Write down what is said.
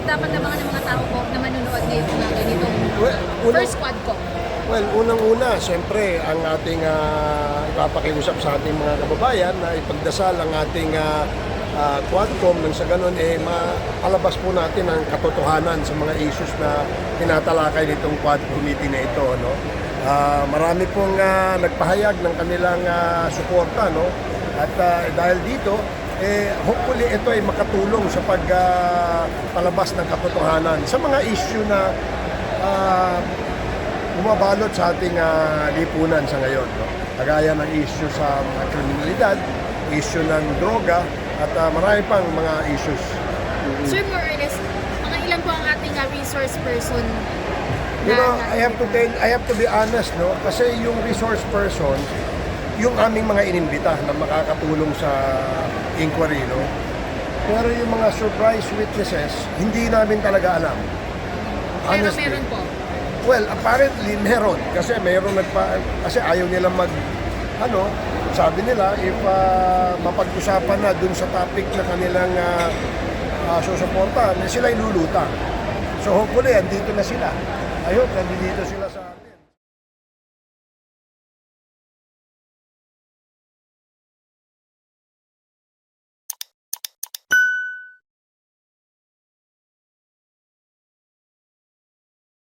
dapat abangan ng mga tao po na manonood ngayon ng ganitong first Quadcom? Well, unang-una, siyempre, ang ating ipapakiusap sa ating mga kababayan na ipagdasal ang ating Quadcom nang sa ganun mapalabas po natin ang katotohanan sa mga issues na tinatalakay nitong Quad Committee na ito. No? Marami pong nagpahayag ng kanilang suporta. No? At dahil dito, hopefully ito ay makatulong sa pagpalabas ng katotohanan sa mga issue na bumabalot sa ating lipunan sa ngayon. No? Kagaya ng issue sa mga kriminalidad, issue ng droga, at marami pang mga issues. Sir, more or less, mga ilan po ang ating resource person? You know, I have to be honest, no? Kasi yung resource person, yung aming mga inimbita na makakatulong sa inquiry, no? Pero yung mga surprise witnesses, hindi namin talaga alam. Pero meron po? Well, apparently meron. Kasi kasi ayaw nilang sabi nila, if mapag-usapan na dun sa topic na kanilang susuportahan, sila ilulutang. So hopefully, andito na sila. I hope nandito sila sa